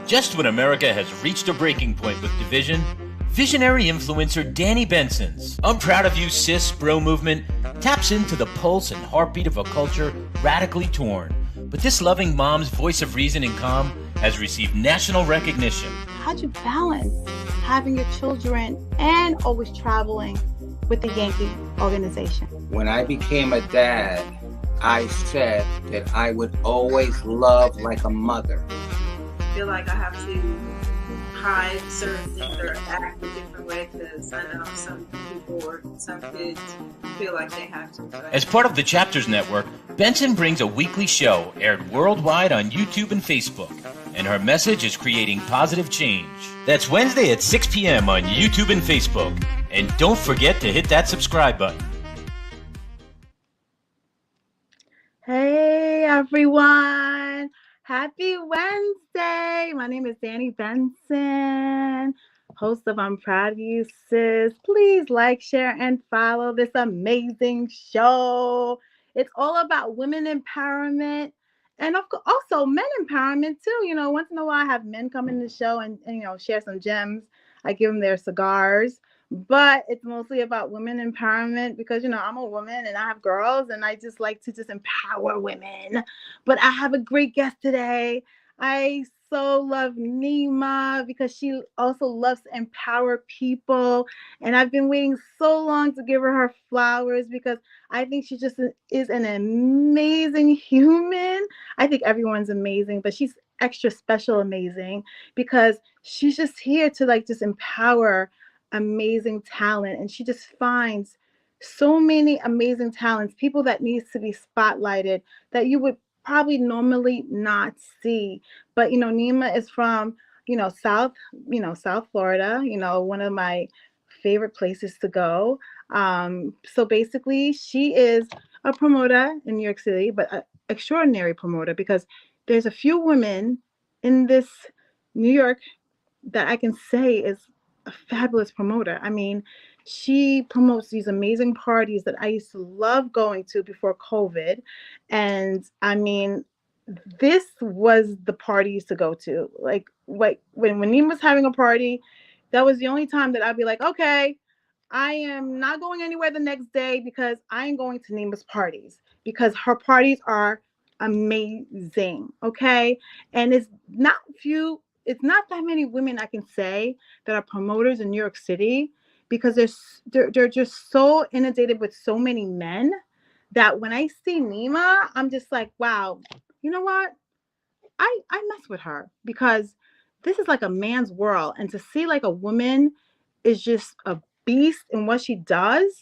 Just when America has reached a breaking point with division, visionary influencer Danny Benson's I'm Proud of You Sis bro movement taps into the pulse and heartbeat of a culture radically torn. But this loving mom's voice of reason and calm has received national recognition. How'd you balance having your children and always traveling with the Yankee organization? When I became a dad, I said that I would always love like a mother. I feel like I have to hide certain things or act a different way because I know some people or some kids feel like they have to. As part of the Chapters Network, Benson brings a weekly show aired worldwide on YouTube and Facebook, and her message is creating positive change. That's Wednesday at 6 p.m. on YouTube and Facebook. And don't forget to hit that subscribe button. Hey everyone, happy Wednesday. My name is Danny Benson, host of I'm Proud of You Sis. Please like, share, and follow this amazing show. It's all about women empowerment and also men empowerment too. You know, once in a while I have men come in the show and share some gems. I give them their cigars. But it's mostly about women empowerment because, I'm a woman and I have girls and I just like to empower women. But I have a great guest today. I so love Nima because she also loves to empower people. And I've been waiting so long to give her flowers because I think she just is an amazing human. I think everyone's amazing, but she's extra special amazing because she's just here to just empower amazing talent, and she just finds so many amazing talents, people that needs to be spotlighted that you would probably normally not see. But Nima is from South Florida, one of my favorite places to go. So basically she is a promoter in New York City, but an extraordinary promoter because there's a few women in this New York that I can say is a fabulous promoter. I mean, she promotes these amazing parties that I used to love going to before COVID. And I mean, this was the parties to go to. Like when Neem was having a party, that was the only time that I'd be like, okay, I am not going anywhere the next day because I am going to Nima's parties because her parties are amazing. Okay. And it's not that many women I can say that are promoters in New York City because they're just so inundated with so many men that when I see Nima, I'm just like, wow, you know what? I mess with her because this is like a man's world. And to see like a woman is just a beast in what she does,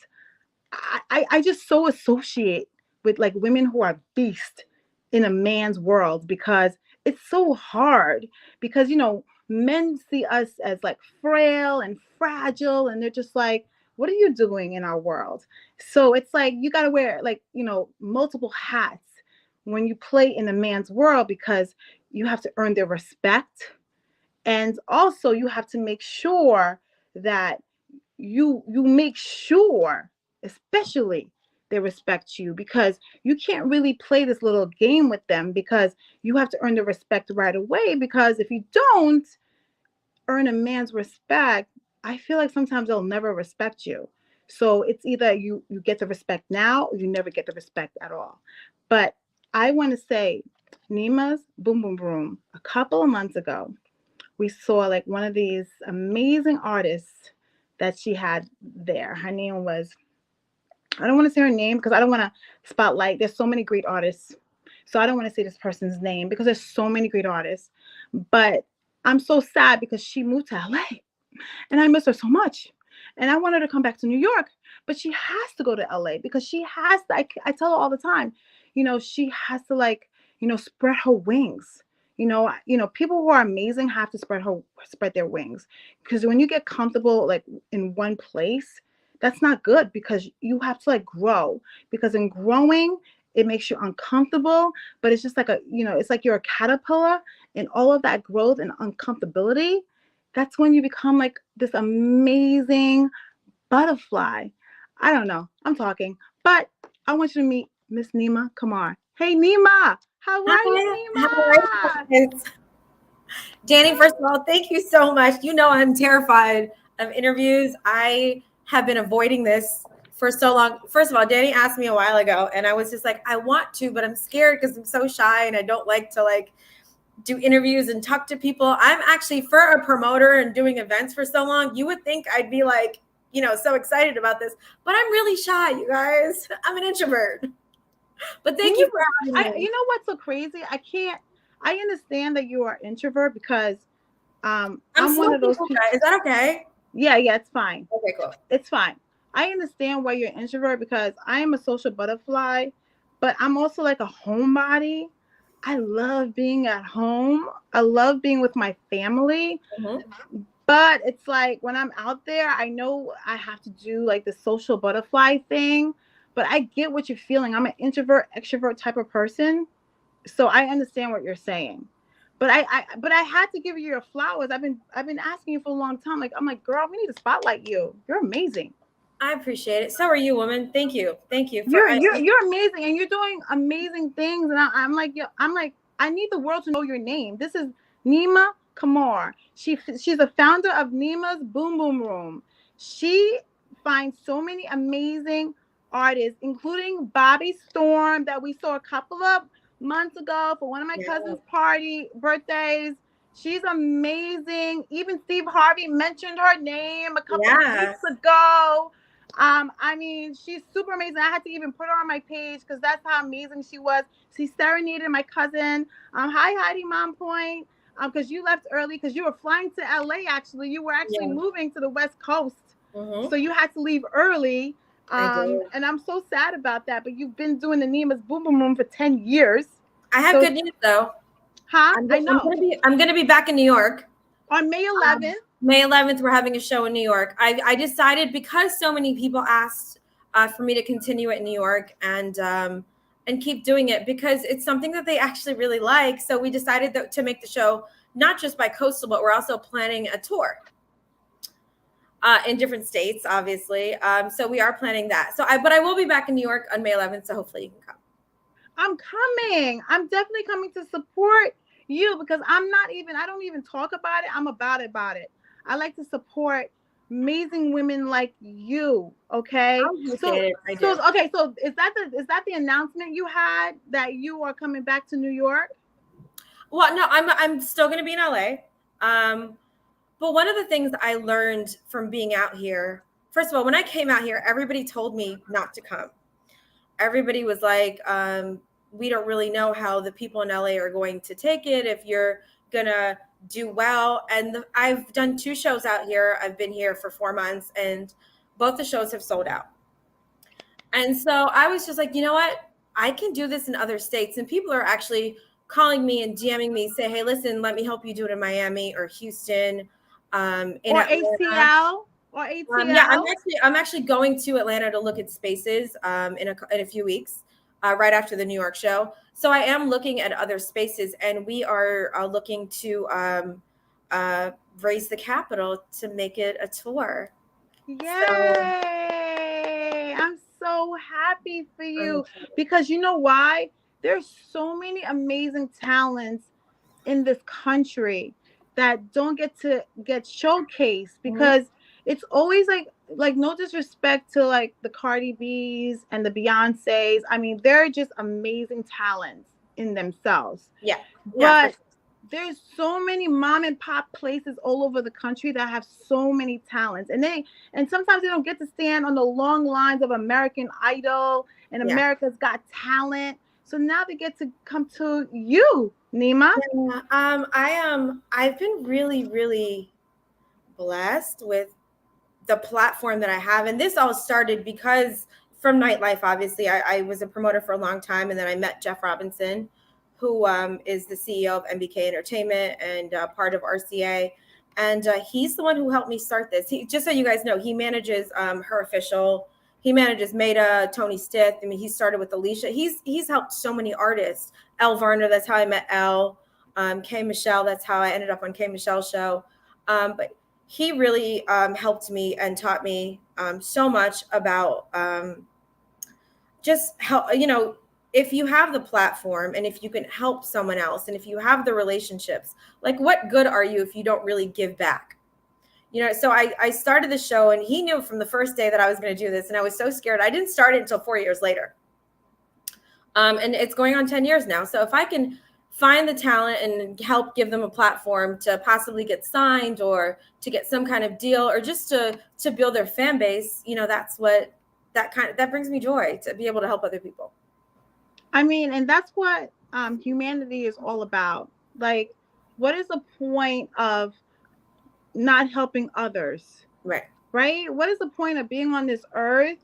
I just so associate with like women who are beast in a man's world because it's so hard because, men see us as like frail and fragile and they're just like, what are you doing in our world? So it's like, you got to wear like, multiple hats when you play in a man's world because you have to earn their respect. And also you have to make sure that you make sure, especially they respect you because you can't really play this little game with them because you have to earn the respect right away because if you don't earn a man's respect, I feel like sometimes they'll never respect you. So it's either you get the respect now or you never get the respect at all. But I want to say Nima's Boom Boom Boom, a couple of months ago, we saw like one of these amazing artists that she had there. Her name was, I don't want to say her name because I don't want to spotlight. There's so many great artists. So I don't want to say this person's name because there's so many great artists. But I'm so sad because she moved to LA and I miss her so much. And I want her to come back to New York, but she has to go to LA because she has to, I tell her all the time, she has to spread her wings. People who are amazing have to spread their wings because when you get comfortable like in one place, that's not good because you have to grow because in growing, it makes you uncomfortable, but it's just like it's like you're a caterpillar and all of that growth and uncomfortability. That's when you become like this amazing butterfly. I don't know. I'm talking, but I want you to meet Miss Nima Kamar. Hey, Nima. How are you, Nima? How are you guys? Danny, first of all, thank you so much. You know I'm terrified of interviews. I have been avoiding this for so long. First of all, Danny asked me a while ago, and I was just like, I want to, but I'm scared because I'm so shy and I don't like to do interviews and talk to people. I'm actually, for a promoter and doing events for so long, you would think I'd be so excited about this, but I'm really shy, you guys. I'm an introvert. But thank you for having me. You know what's so crazy? I understand that you are introvert because I'm one of those people. Is that okay? Yeah, it's fine. Okay, cool. It's fine. I understand why you're an introvert because I am a social butterfly, but I'm also like a homebody. I love being at home. I love being with my family. Mm-hmm. But it's like when I'm out there, I know I have to do like the social butterfly thing. But I get what you're feeling. I'm an introvert, extrovert type of person. So I understand what you're saying. But I had to give you your flowers. I've been asking you for a long time. I'm like, girl, we need to spotlight you. You're amazing. I appreciate it. So are you, woman. Thank you. You're amazing, and you're doing amazing things. And I'm like, I need the world to know your name. This is Nima Kamar. She's the founder of Nima's Boom Boom Room. She finds so many amazing artists, including Bobby Storm that we saw a couple of months ago for one of my cousin's birthdays. She's amazing. Even Steve Harvey mentioned her name a couple of weeks ago. I mean, she's super amazing. I had to even put her on my page because that's how amazing she was. She serenaded my cousin. Hi, Heidi Mom Point. Because you left early because you were flying to LA. Actually, you were actually moving to the West Coast, so you had to leave early. And I'm so sad about that. But you've been doing the Nima's Boom Boom Room for 10 years. I have good news though. Huh? I know. I'm gonna be back in New York on May 11th. May 11th, we're having a show in New York. I decided, because so many people asked for me to continue it in New York and keep doing it, because it's something that they actually really like. So we decided to make the show not just bi-coastal, but we're also planning a tour in different states, obviously. So we are planning that. But I will be back in New York on May 11th. So hopefully you can come. I'm coming. I'm definitely coming to support you because I don't even talk about it. I'm about it. I like to support amazing women like you. Okay. So is that the announcement you had that you are coming back to New York? Well, no, I'm still going to be in LA. But one of the things I learned from being out here, first of all, when I came out here, everybody told me not to come. Everybody was like, we don't really know how the people in LA are going to take it, if you're going to do well. And I've done 2 shows out here. I've been here for 4 months and both the shows have sold out. And so I was just like, you know what? I can do this in other states. And people are actually calling me and DMing me, say, hey, listen, let me help you do it in Miami or Houston. Or ATL. Or ATL. Yeah, I'm actually going to Atlanta to look at spaces in a few weeks, right after the New York show. So I am looking at other spaces, and we are looking to raise the capital to make it a tour. Yay! I'm so happy for you because you know why? There's so many amazing talents in this country that don't get showcased because it's always like no disrespect to like the Cardi B's and the Beyoncés. I mean, they're just amazing talents in themselves. Yeah. But there's so many mom and pop places all over the country that have so many talents. And sometimes they don't get to stand on the long lines of American Idol and America's Got Talent. So now they get to come to you, Nima. Yeah, I've been really, really blessed with the platform that I have. And this all started because from nightlife, obviously, I was a promoter for a long time. And then I met Jeff Robinson, who is the CEO of MBK Entertainment and part of RCA. And he's the one who helped me start this. Just so you guys know, he manages Her Official. He manages Maida, Tony Stith. I mean, he started with Alicia. He's helped so many artists. Elle Varner, that's how I met Elle. K. Michelle, that's how I ended up on K. Michelle's show. But he really helped me and taught me so much about just how, if you have the platform and if you can help someone else and if you have the relationships, like what good are you if you don't really give back? So I started the show, and he knew from the first day that I was going to do this, and I was so scared. I didn't start it until 4 years later. And it's going on 10 years now. So if I can find the talent and help give them a platform to possibly get signed or to get some kind of deal or just to build their fan base, that's what that brings me joy, to be able to help other people. I mean, and that's what humanity is all about. Like, what is the point of not helping others? Right. What is the point of being on this earth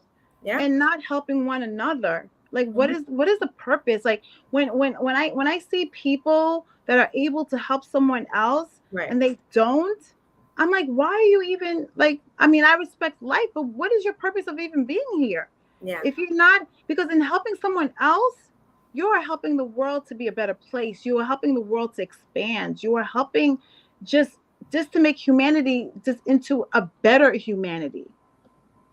and not helping one another? Like, what is the purpose? Like, when I see people that are able to help someone else and they don't, I'm like, why are you even, like, I mean, I respect life, but what is your purpose of even being here? Yeah. If you're not, because in helping someone else, you are helping the world to be a better place. You are helping the world to expand. You are helping just to make humanity just into a better humanity.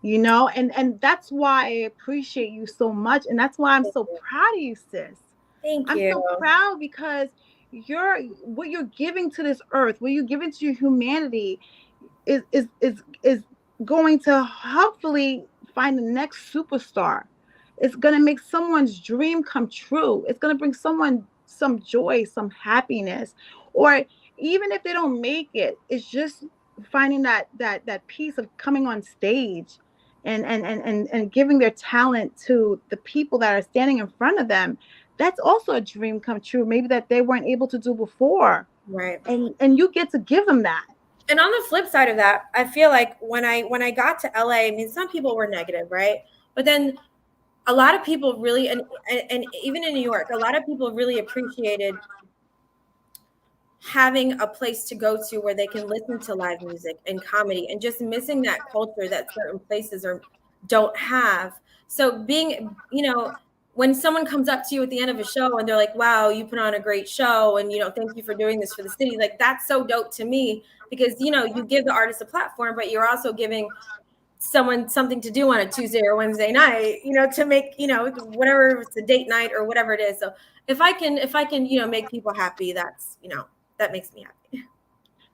And that's why I appreciate you so much. And that's why I'm so proud of you, sis. Thank I'm you. so proud because what you're giving to this earth, what you're giving to your humanity is going to hopefully find the next superstar. It's going to make someone's dream come true. It's going to bring someone some joy, some happiness, or even if they don't make it, it's just finding that piece of coming on stage and giving their talent to the people that are standing in front of them. That's also a dream come true, maybe that they weren't able to do before. Right. And you get to give them that. And on the flip side of that, I feel like when I got to LA, I mean, some people were negative, right? But then a lot of people really, and even in New York, a lot of people really appreciated having a place to go to where they can listen to live music and comedy, and just missing that culture that certain places don't have. So being, when someone comes up to you at the end of a show and they're like, wow, you put on a great show, and thank you for doing this for the city, like that's so dope to me, because you give the artist a platform, but you're also giving someone something to do on a Tuesday or Wednesday night, to make, whatever, it's a date night or whatever it is. So if I can make people happy, that's, that makes me happy.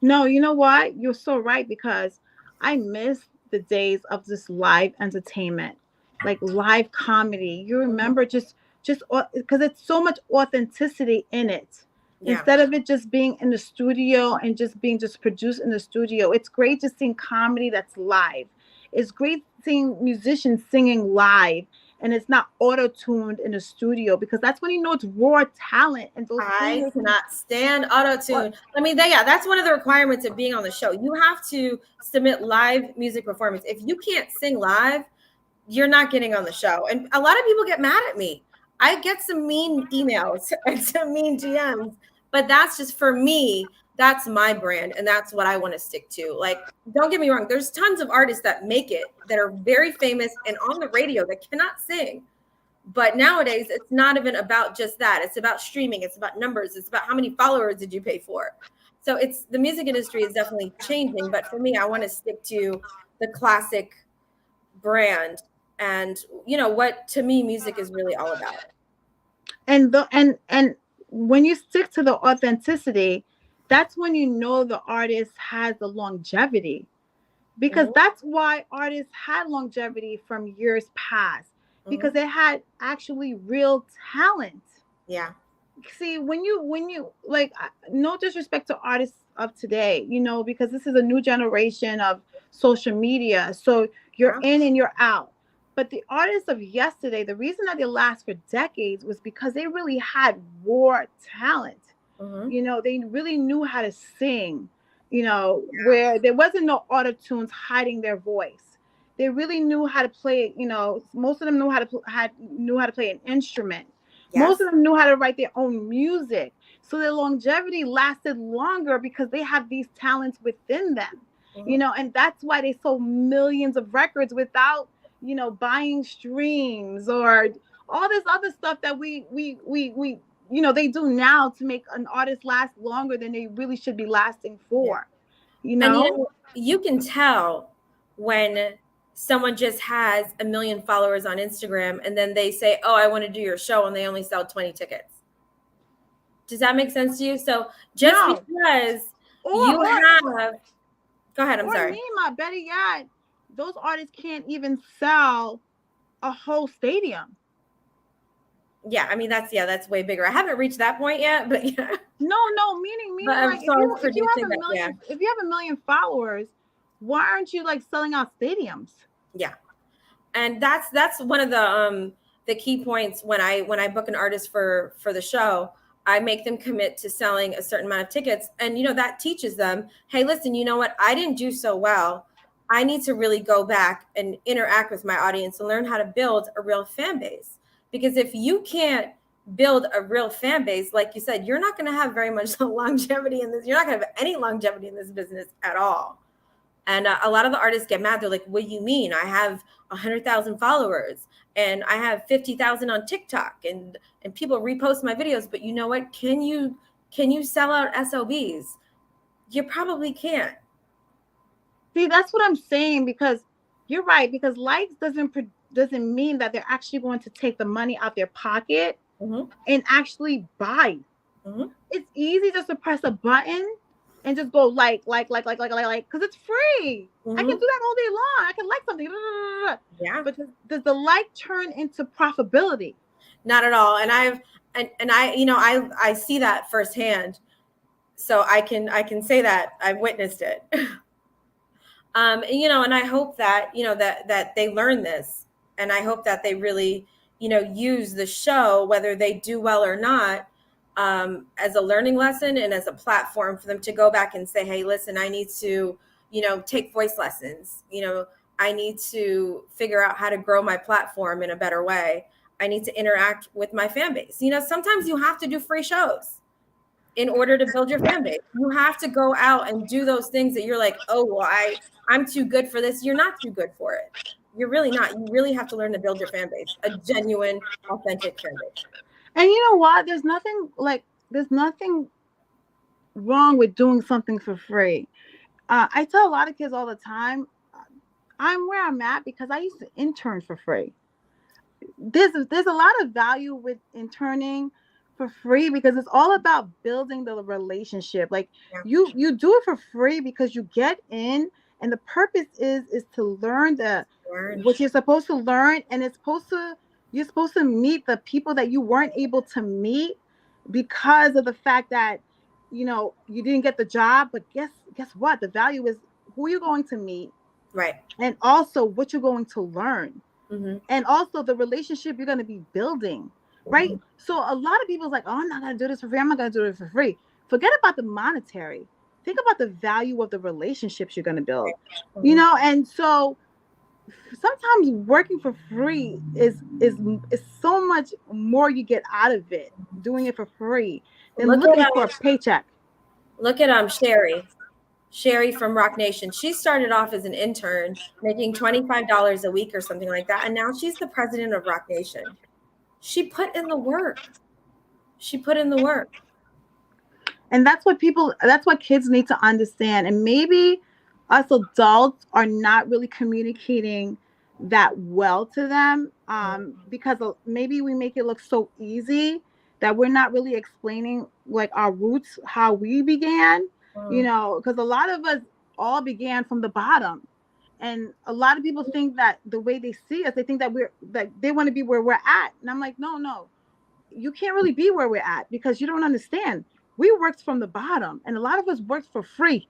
No, you know what? You're so right, because I miss the days of this live entertainment, like live comedy. You remember just because it's so much authenticity in it. Yeah. Instead of it just being in the studio and just being produced in the studio, it's great just seeing comedy that's live. It's great seeing musicians singing live, and it's not auto-tuned in the studio, because that's when you know it's raw talent. And those I cannot stand auto-tune. I mean, that's one of the requirements of being on the show. You have to submit live music performance. If you can't sing live, you're not getting on the show. And a lot of people get mad at me. I get some mean emails and some mean DMs, but that's just, for me, that's my brand, and that's what I want to stick to. Like, don't get me wrong, there's tons of artists that make it, that are very famous and on the radio, that cannot sing. But nowadays, it's not even about just that. It's about streaming. It's about numbers. It's about how many followers did you pay for. So the music industry is definitely changing. But for me, I want to stick to the classic brand, and what to me music is really all about. And when you stick to the authenticity, that's when the artist has the longevity, because that's why artists had longevity from years past, because they had actually real talent. Yeah. See, when you like, no disrespect to artists of today, because this is a new generation of social media, so you're in and you're out. But the artists of yesterday, the reason that they last for decades was because they really had raw talent. They really knew how to sing, where there wasn't no auto-tunes hiding their voice. They really knew how to play, most of them knew how to play an instrument. Yes. Most of them knew how to write their own music. So their longevity lasted longer because they have these talents within them, and that's why they sold millions of records without, buying streams or all this other stuff that we they do now to make an artist last longer than they really should be lasting for. And you can tell when someone just has 1 million followers on Instagram and then they say, oh, I want to do your show, and they only sell 20 tickets. Does that make sense to you? So just because you have, go ahead, I'm sorry. Nima, better yet, those artists can't even sell a whole stadium. Yeah, I mean that's way bigger. I haven't reached that point yet, but yeah. No, meaning like if you have a million followers, why aren't you like selling out stadiums? Yeah. And that's one of the key points when I book an artist for the show. I make them commit to selling a certain amount of tickets. And, that teaches them, hey, listen, you know what? I didn't do so well. I need to really go back and interact with my audience and learn how to build a real fan base. Because if you can't build a real fan base, like you said, you're not going to have very much longevity in this. You're not going to have any longevity in this business at all. And a lot of the artists get mad. They're like, what do you mean? I have 100,000 followers and I have 50,000 on TikTok and people repost my videos. But you know what? Can you sell out SOBs? You probably can't. See, that's what I'm saying, because you're right, because likes doesn't mean that they're actually going to take the money out their pocket and actually buy. It's easy just to press a button and just go like, because it's free. I can do that all day long. I can like something. Yeah. But does the like turn into profitability? Not at all. And I see that firsthand. So I can say that I've witnessed it. And I hope that, that they learn this, and I hope that they really, use the show, whether they do well or not, as a learning lesson and as a platform for them to go back and say, hey, listen, I need to, take voice lessons. I need to figure out how to grow my platform in a better way. I need to interact with my fan base. Sometimes you have to do free shows in order to build your fan base. You have to go out and do those things that you're like, oh, well, I'm too good for this. You're not too good for it. You're really not. You really have to learn to build your fan base, a genuine, authentic fan base. And you know what? There's nothing wrong with doing something for free. I tell a lot of kids all the time, I'm where I'm at because I used to intern for free. There's a lot of value with interning for free because it's all about building the relationship. Like you do it for free because you get in, and the purpose is to learn what you're supposed to learn, and you're supposed to meet the people that you weren't able to meet because of the fact that you didn't get the job. But guess what? The value is who you're going to meet, right? And also what you're going to learn, and also the relationship you're going to be building, right? So a lot of people's like, oh, I'm not going to do this for free. I'm not going to do it for free. Forget about the monetary. Think about the value of the relationships you're going to build, and so sometimes working for free is so much more you get out of it doing it for free than looking for a paycheck. Look at Sherry from Rock Nation. She started off as an intern making $25 a week or something like that, and now she's the president of Rock Nation. She put in the work. And that's what kids need to understand. And maybe us adults are not really communicating that well to them, because maybe we make it look so easy that we're not really explaining like our roots, how we began, because a lot of us all began from the bottom. And a lot of people think that the way they see us, they think that they want to be where we're at. And I'm like, no, you can't really be where we're at because you don't understand. We worked from the bottom, and a lot of us worked for free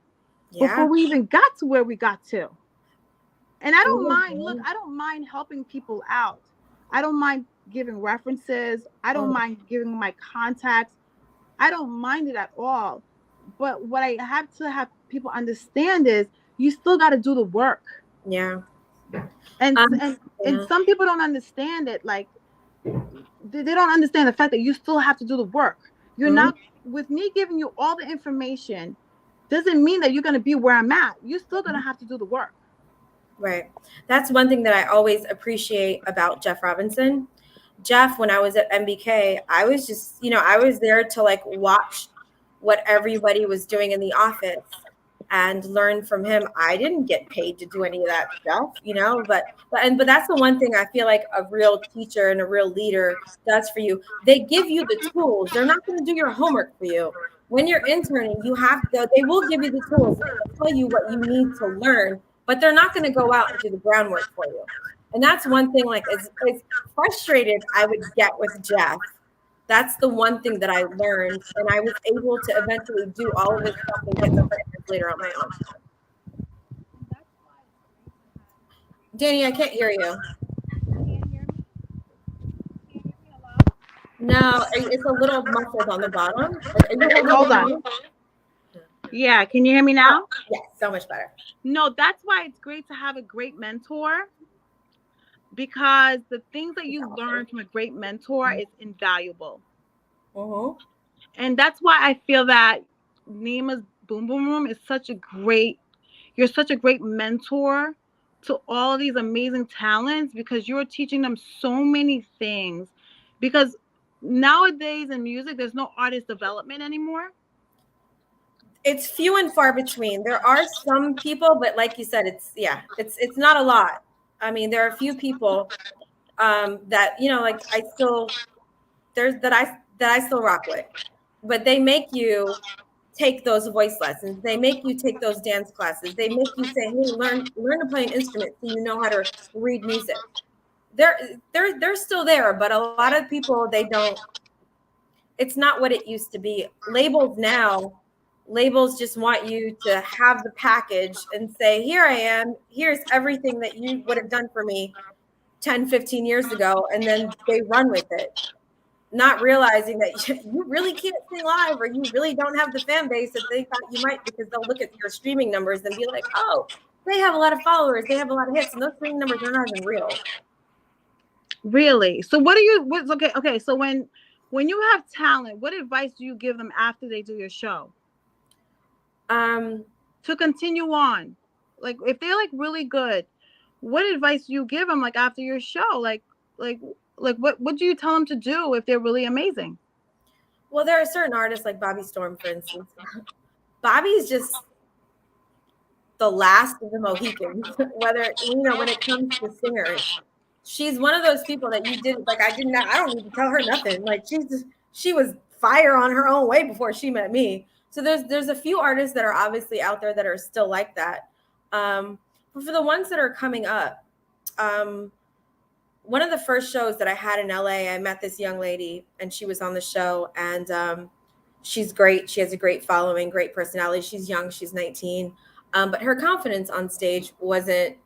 before we even got to where we got to. And I don't mind. Look, I don't mind helping people out. I don't mind giving references. I don't mind giving my contacts. I don't mind it at all. But what I have to have people understand is you still got to do the work. Yeah. And some people don't understand it. Like they don't understand the fact that you still have to do the work. You're not, with me giving you all the information doesn't mean that you're going to be where I'm at. You're still going to have to do the work. Right. That's one thing that I always appreciate about Jeff Robinson. Jeff, when I was at MBK, I was just, I was there to like watch what everybody was doing in the office. and learn from him. I didn't get paid to do any of that stuff, but that's the one thing I feel like a real teacher and a real leader does for you. They give you the tools. They're not going to do your homework for you. When you're interning, they will give you the tools. They'll tell you what you need to learn, but they're not going to go out and do the groundwork for you. And that's one thing, like, as frustrated I would get with Jeff. That's the one thing that I learned, and I was able to eventually do all of this stuff and get the partners later on my own. Danny, I can't hear you. No, it's a little muffled on the bottom. Hold on. Yeah, can you hear me now? Yes, so much better. No, that's why it's great to have a great mentor, because the things that you learn from a great mentor is invaluable. Mm-hmm. And that's why I feel that Nima's Boom Boom Room is you're such a great mentor to all of these amazing talents, because you're teaching them so many things. Because nowadays in music, there's no artist development anymore. It's few and far between. There are some people, but like you said, it's not a lot. I mean, there are a few people that like I still rock with, but they make you take those voice lessons. They make you take those dance classes. They make you say, "Hey, learn to play an instrument so you know how to read music." They're still there, but a lot of people, they don't. It's not what it used to be. Labels just want you to have the package and say, "Here I am. Here's everything that you would have done for me 10, 15 years ago." And then they run with it, not realizing that you really can't sing live, or you really don't have the fan base that they thought you might, because they'll look at your streaming numbers and be like, "Oh, they have a lot of followers. They have a lot of hits." And those streaming numbers are not even real. Really? So okay. So when you have talent, what advice do you give them after they do your show? To continue on, like if they're like really good, what advice do you give them, like after your show? Like what do you tell them to do if they're really amazing? Well, there are certain artists like Bobby Storm, for instance. Bobby's just the last of the Mohicans. Whether when it comes to singers, she's one of those people that I don't need to tell her nothing. Like she was fire on her own way before she met me. So there's a few artists that are obviously out there that are still like that. But for the ones that are coming up, one of the first shows that I had in LA, I met this young lady, and she was on the show, and she's great. She has a great following, great personality. She's young, she's 19, but her confidence on stage wasn't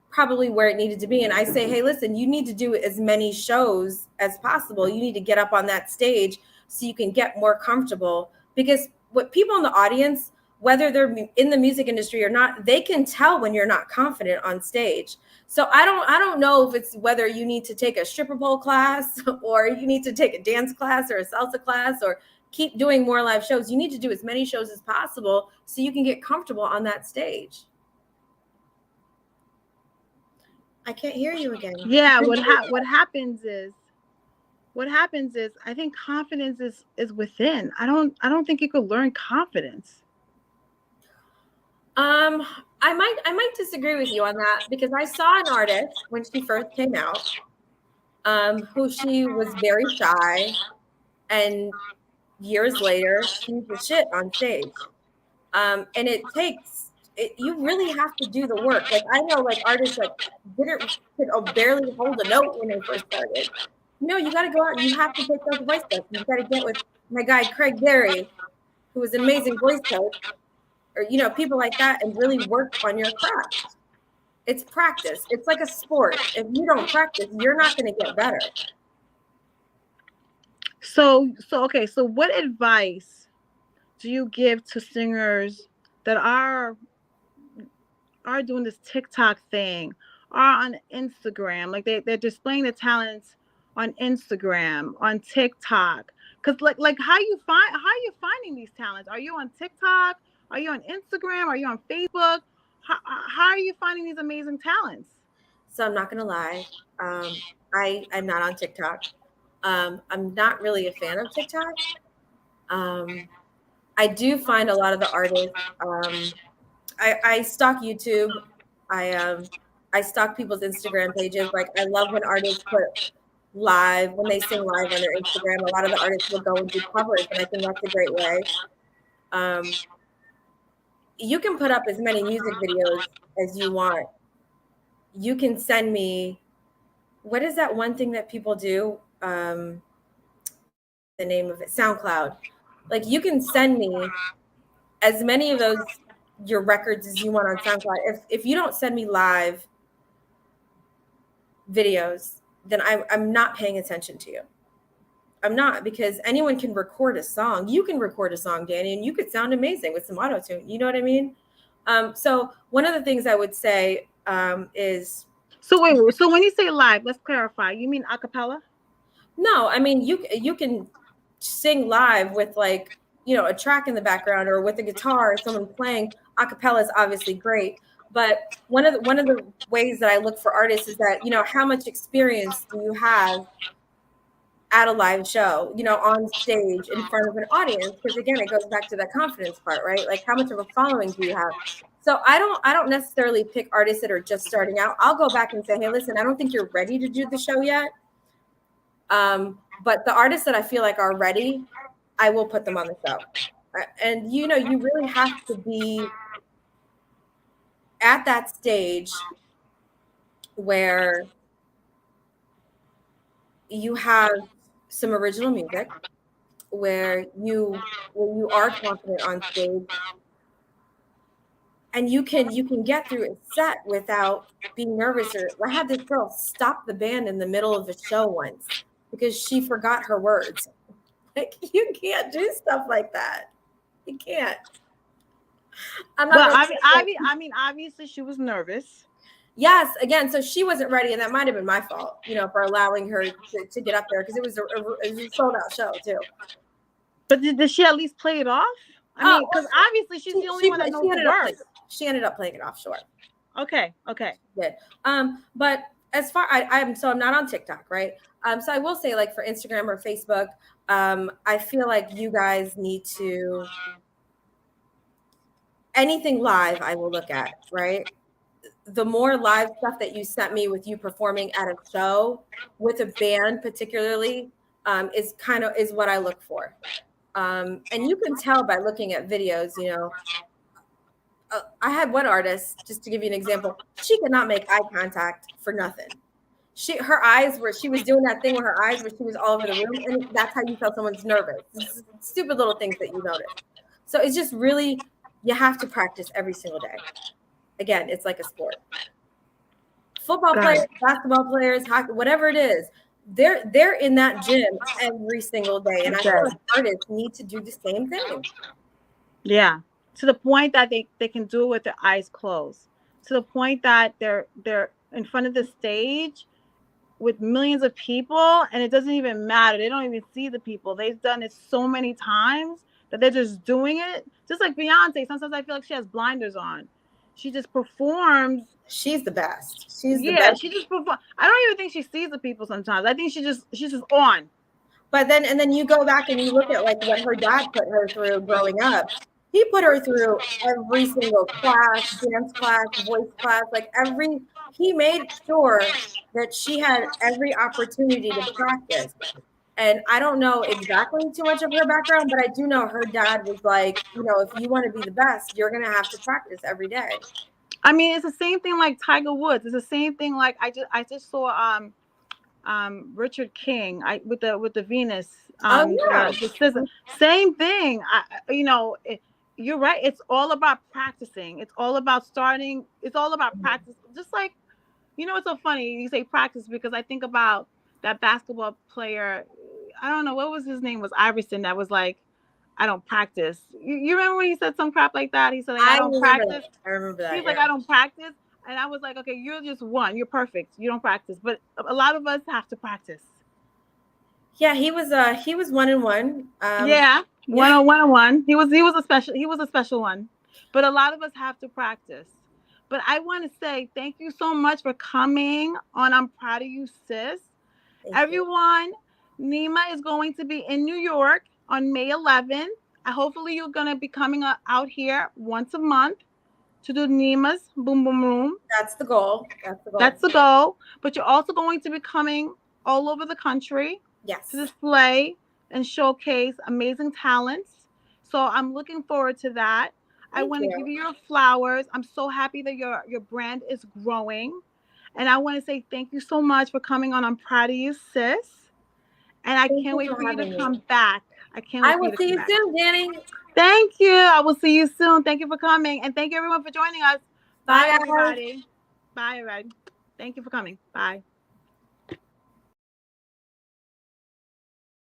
probably where it needed to be. And I say, "Hey, listen, you need to do as many shows as possible. You need to get up on that stage so you can get more comfortable, because what people in the audience, whether they're in the music industry or not, they can tell when you're not confident on stage." So I don't know if it's whether you need to take a stripper pole class or you need to take a dance class or a salsa class or keep doing more live shows. You need to do as many shows as possible so you can get comfortable on that stage. I can't hear you again. Yeah, what happens is I think confidence is within. I don't think you could learn confidence. I might disagree with you on that, because I saw an artist when she first came out, who she was very shy, and years later she's the shit on stage. And you really have to do the work. Like I know like artists that could barely hold a note when they first started. You got to go out and you have to take those voice lessons. You got to get with my guy Craig Berry, who is an amazing voice coach, or people like that, and really work on your craft. It's practice. It's like a sport. If you don't practice, you're not going to get better. So what advice do you give to singers that are doing this TikTok thing, are on Instagram, like they're displaying the talents on Instagram, on TikTok? Because like how are you finding these talents? Are you on TikTok? Are you on Instagram? Are you on Facebook? How are you finding these amazing talents? So I'm not gonna lie, I'm not on TikTok. I'm not really a fan of TikTok. I do find a lot of the artists I stalk YouTube. I stalk people's Instagram pages. Like I love when artists put live, when they sing live on their Instagram. A lot of the artists will go and do covers, and I think that's a great way. You can put up as many music videos as you want. You can send me, what is that one thing that people do? The name of it, SoundCloud. Like you can send me as many of those your records as you want on SoundCloud. If you don't send me live videos, then I'm not paying attention to you. I'm not, because anyone can record a song. You can record a song, Danny, and you could sound amazing with some auto-tune. You know what I mean? So one of the things I would say is. So wait, so when you say live, let's clarify. You mean a cappella? No, I mean you can sing live with like, you know, a track in the background or with a guitar or someone playing. A cappella is obviously great, but one of the ways that I look for artists is that, you know, how much experience do you have at a live show, you know, on stage in front of an audience? Because again, it goes back to that confidence part, right? Like how much of a following do you have? So I don't necessarily pick artists that are just starting out. I'll go back and say, hey, listen, I don't think you're ready to do the show yet. But the artists that I feel like are ready, I will put them on the show. And, you know, you really have to be at that stage where you have some original music, where you are confident on stage, and you can get through a set without being nervous. Or I had this girl stop the band in the middle of a show once because she forgot her words. Like, you can't do stuff like that. You can't. I mean, obviously she was nervous. Yes, again, so she wasn't ready, and that might have been my fault, you know, for allowing her to get up there, because it was a sold out show too. But did she at least play it off? I mean, because obviously she's the only one that knows the words. She ended up playing it off, sure. Okay. Good. But as far I'm not on TikTok, right? So I will say, like, for Instagram or Facebook, I feel like you guys need to, anything live I will look at, right? The more live stuff that you sent me with you performing at a show with a band particularly is what I look for. And you can tell by looking at videos, you know. I had one artist, just to give you an example, she could not make eye contact for nothing. She was doing that thing with her eyes where she was all over the room, and that's how you tell someone's nervous. Stupid little things that you notice. So it's just really, you have to practice every single day. Again, it's like a sport. Football players, basketball players, hockey, whatever it is, they're in that gym every single day. And I feel like artists need to do the same thing. Yeah. To the point that they can do it with their eyes closed. To the point that they're in front of the stage with millions of people, and it doesn't even matter. They don't even see the people. They've done it so many times that they're just doing it. Just like Beyonce. Sometimes I feel like she has blinders on. She just performs. She's the best. She's the best. She just performs. I don't even think she sees the people sometimes. I think she's just on. But then you go back and you look at like what her dad put her through growing up. He put her through every single class, dance class, voice class, he made sure that she had every opportunity to practice. And I don't know exactly too much of her background, but I do know her dad was like, you know, if you want to be the best, you're going to have to practice every day. I mean, it's the same thing like Tiger Woods. It's the same thing like I just saw Richard King with the Venus. Same thing. You're right. It's all about practicing. It's all about starting. It's all about practice. Just like, you know, it's so funny you say practice, because I think about that basketball player. I don't know what was his name, was Iverson, that was like, I don't practice. You remember when he said some crap like that? He said, like, I don't practice. I remember that. He's like, I don't practice. And I was like, okay, you're just one. You're perfect. You don't practice. But a lot of us have to practice. Yeah, he was 1-1. One on one. He was a special one. But a lot of us have to practice. But I want to say thank you so much for coming on I'm Proud of You Sis. Everyone, Nima is going to be in New York on May 11th. Hopefully you're going to be coming out here once a month. to do Nima's Boom Boom Room. That's the goal. That's the goal. But you're also going to be coming all over the country Yes. to display and showcase amazing talents. So I'm looking forward to that. I want to give you your flowers. I'm so happy that your brand is growing. And I want to say thank you so much for coming on. I'm proud of you, sis. And I can't wait for you to come back. I will see you soon, Danny. Thank you. I will see you soon. Thank you for coming. And thank you everyone for joining us. Bye everybody. Bye, everybody. Thank you for coming. Bye.